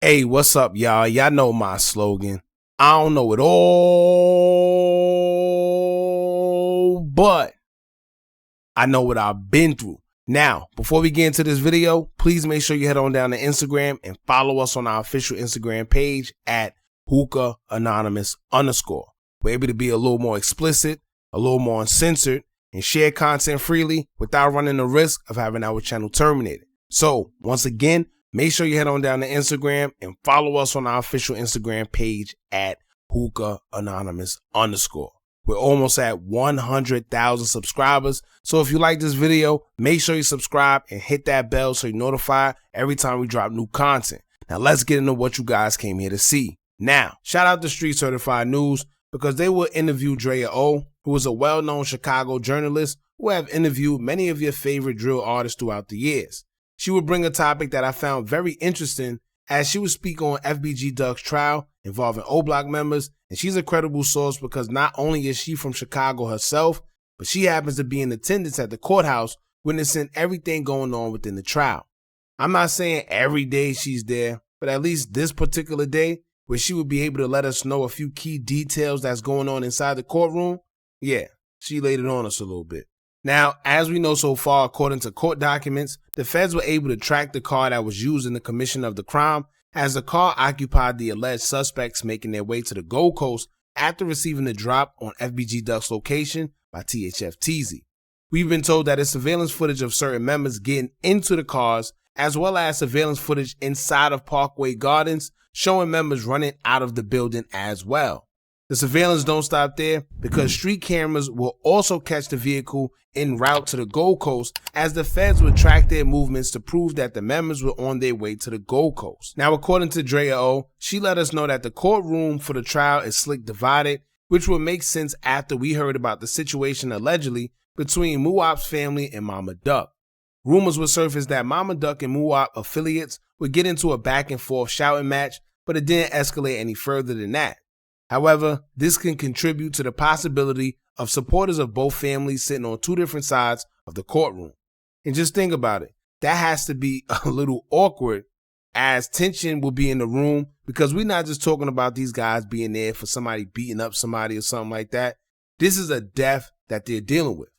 Hey, what's up, y'all? Y'all know my slogan. I don't know it all, but I know what I've been through. Now, before we get into this video, please make sure you head on down to Instagram and follow us on our official Instagram page at Hookah Anonymous _. We're able to be a little more explicit, a little more uncensored, and share content freely without running the risk of having our channel terminated. So, once again, make sure you head on down to Instagram and follow us on our official Instagram page at Hookah Anonymous _. We're almost at 100,000 subscribers. So if you like this video, make sure you subscribe and hit that bell so you're notified every time we drop new content. Now let's get into what you guys came here to see. Now, shout out to Street Certified News because they will interview Drea, who is a well-known Chicago journalist who have interviewed many of your favorite drill artists throughout the years. She would bring a topic that I found very interesting as she would speak on FBG Duck's trial involving OBlock members, and she's a credible source because not only is she from Chicago herself, but she happens to be in attendance at the courthouse witnessing everything going on within the trial. I'm not saying every day she's there, but at least this particular day where she would be able to let us know a few key details that's going on inside the courtroom, yeah, she laid it on us a little bit. Now, as we know so far, according to court documents, the feds were able to track the car that was used in the commission of the crime, as the car occupied the alleged suspects making their way to the Gold Coast after receiving the drop on FBG Duck's location by THF-TZ. We've been told that it's surveillance footage of certain members getting into the cars, as well as surveillance footage inside of Parkway Gardens showing members running out of the building as well. The surveillance don't stop there because street cameras will also catch the vehicle en route to the Gold Coast, as the feds would track their movements to prove that the members were on their way to the Gold Coast. Now, according to Drea, she let us know that the courtroom for the trial is slick divided, which would make sense after we heard about the situation allegedly between Muwop's family and Mama Duck. Rumors would surface that Mama Duck and Muwop affiliates would get into a back and forth shouting match, but it didn't escalate any further than that. However, this can contribute to the possibility of supporters of both families sitting on two different sides of the courtroom. And just think about it, that has to be a little awkward, as tension will be in the room, because we're not just talking about these guys being there for somebody beating up somebody or something like that. This is a death that they're dealing with.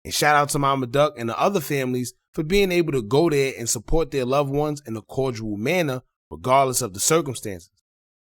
And shout out to Mama Duck and the other families for being able to go there and support their loved ones in a cordial manner, regardless of the circumstances.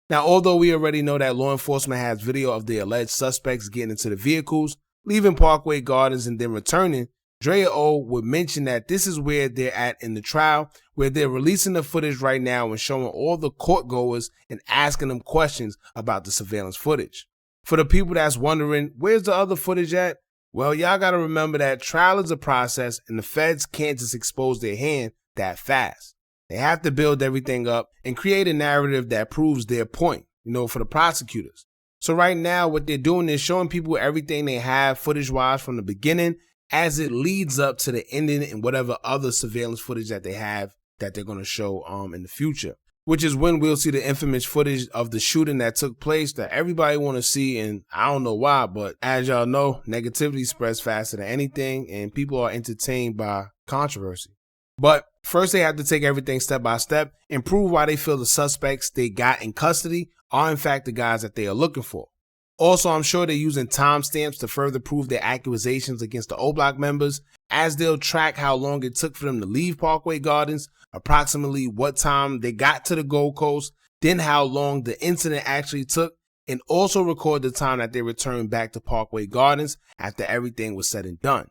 Now, although we already know that law enforcement has video of the alleged suspects getting into the vehicles, leaving Parkway Gardens and then returning, Drea would mention that this is where they're at in the trial, where they're releasing the footage right now and showing all the court goers and asking them questions about the surveillance footage. For the people that's wondering, where's the other footage at? Well, y'all gotta remember that trial is a process and the feds can't just expose their hand that fast. They have to build everything up and create a narrative that proves their point, for the prosecutors. So right now, what they're doing is showing people everything they have footage-wise from the beginning as it leads up to the ending and whatever other surveillance footage that they have that they're going to show in the future, which is when we'll see the infamous footage of the shooting that took place that everybody want to see. And I don't know why, but as y'all know, negativity spreads faster than anything and people are entertained by controversy. But first, they have to take everything step by step and prove why they feel the suspects they got in custody are in fact the guys that they are looking for. Also, I'm sure they're using timestamps to further prove their accusations against the OBlock members, as they'll track how long it took for them to leave Parkway Gardens, approximately what time they got to the Gold Coast, then how long the incident actually took, and also record the time that they returned back to Parkway Gardens after everything was said and done.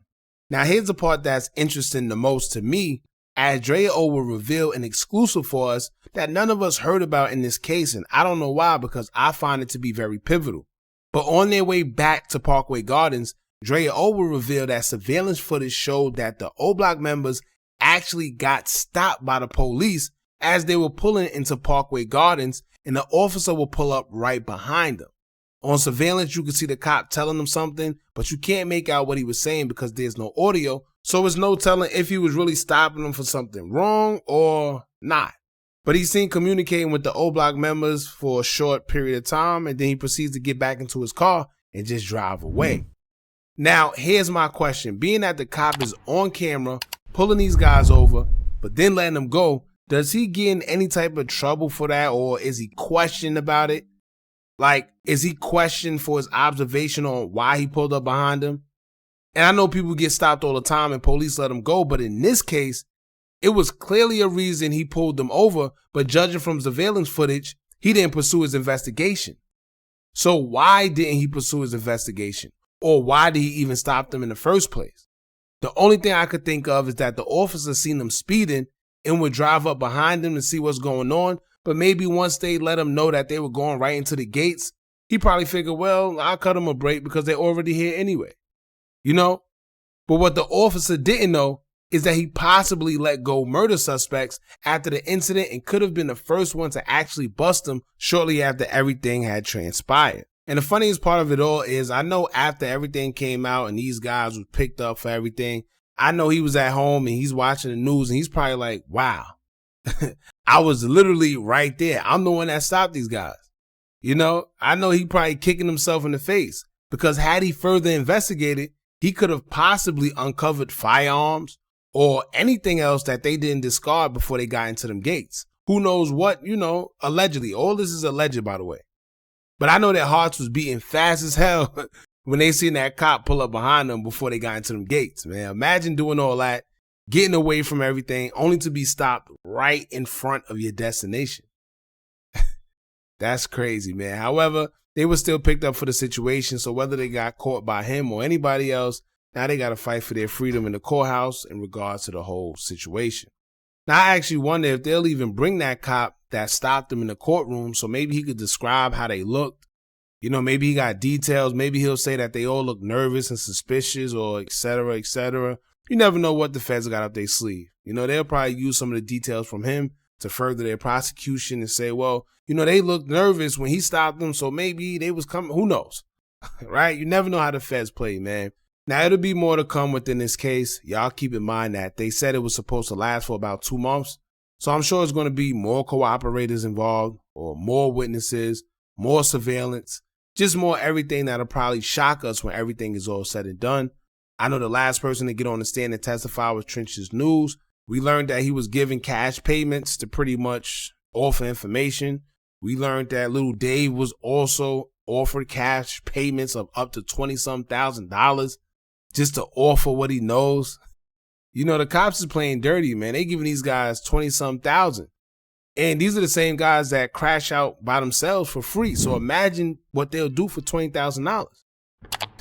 Now, here's the part that's interesting the most to me, as Drea will reveal an exclusive for us that none of us heard about in this case, and I don't know why, because I find it to be very pivotal. But on their way back to Parkway Gardens, Drea will reveal that surveillance footage showed that the OBlock members actually got stopped by the police as they were pulling into Parkway Gardens, and the officer will pull up right behind them. On surveillance, you can see the cop telling them something, but you can't make out what he was saying because there's no audio, so it's no telling if he was really stopping them for something wrong or not. But he's seen communicating with the OBlock members for a short period of time, and then he proceeds to get back into his car and just drive away. Now, here's my question. Being that the cop is on camera, pulling these guys over, but then letting them go, does he get in any type of trouble for that, or is he questioned about it? Like, is he questioned for his observation on why he pulled up behind him? And I know people get stopped all the time and police let them go, but in this case, it was clearly a reason he pulled them over, but judging from surveillance footage, he didn't pursue his investigation. So why didn't he pursue his investigation? Or why did he even stop them in the first place? The only thing I could think of is that the officer seen them speeding and would drive up behind them to see what's going on, but maybe once they let him know that they were going right into the gates, he probably figured, well, I'll cut them a break because they're already here anyway. You know? But what the officer didn't know is that he possibly let go murder suspects after the incident and could have been the first one to actually bust them shortly after everything had transpired. And the funniest part of it all is I know after everything came out and these guys were picked up for everything, I know he was at home and he's watching the news and he's probably like, wow, I was literally right there. I'm the one that stopped these guys. You know, I know he probably kicking himself in the face because had he further investigated, he could have possibly uncovered firearms or anything else that they didn't discard before they got into them gates. Who knows what, you know, allegedly. All this is alleged, by the way. But I know their hearts was beating fast as hell when they seen that cop pull up behind them before they got into them gates, man. Imagine doing all that, getting away from everything, only to be stopped right in front of your destination. That's crazy, man. However, they were still picked up for the situation, so whether they got caught by him or anybody else, now they got to fight for their freedom in the courthouse in regards to the whole situation. Now, I actually wonder if they'll even bring that cop that stopped them in the courtroom so maybe he could describe how they looked. You know, maybe he got details. Maybe he'll say that they all look nervous and suspicious or et cetera, et cetera. You never know what the feds got up their sleeve. You know, they'll probably use some of the details from him to further their prosecution and say, well, you know, they looked nervous when he stopped them, so maybe they was coming. Who knows? Right? You never know how the feds play, man. Now, it'll be more to come within this case. Y'all keep in mind that they said it was supposed to last for about 2 months. So I'm sure it's going to be more cooperators involved or more witnesses, more surveillance, just more everything that'll probably shock us when everything is all said and done. I know the last person to get on the stand and testify was Trench's News. We learned that he was giving cash payments to pretty much offer information. We learned that little Dave was also offered cash payments of up to $20,000 just to offer what he knows. You know, the cops is playing dirty, man. They giving these guys $20,000. And these are the same guys that crash out by themselves for free. So imagine what they'll do for $20,000.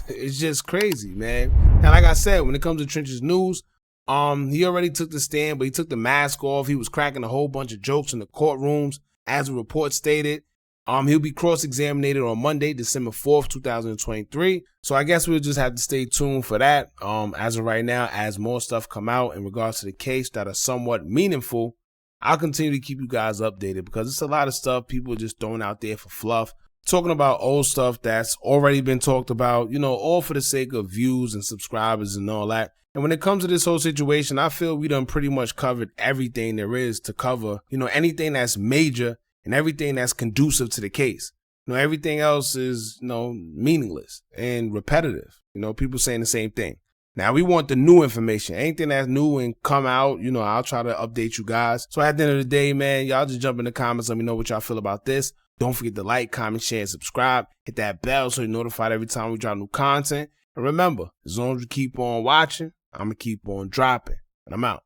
It's just crazy, man. Now, like I said, when it comes to Trench's News, he already took the stand, but he took the mask off. He was cracking a whole bunch of jokes in the courtrooms, as the report stated. He'll be cross-examined on Monday, December 4th, 2023. So I guess we'll just have to stay tuned for that. As of right now, as more stuff come out in regards to the case that are somewhat meaningful, I'll continue to keep you guys updated because it's a lot of stuff people are just throwing out there for fluff, talking about old stuff that's already been talked about, you know, all for the sake of views and subscribers and all that. And when it comes to this whole situation, I feel we done pretty much covered everything there is to cover, you know, anything that's major and everything that's conducive to the case. You know, everything else is, you know, meaningless and repetitive. You know, people saying the same thing. Now, we want the new information. Anything that's new and come out, you know, I'll try to update you guys. So at the end of the day, man, y'all just jump in the comments. Let me know what y'all feel about this. Don't forget to like, comment, share, and subscribe. Hit that bell so you're notified every time we drop new content. And remember, as long as you keep on watching, I'm going to keep on dropping. And I'm out.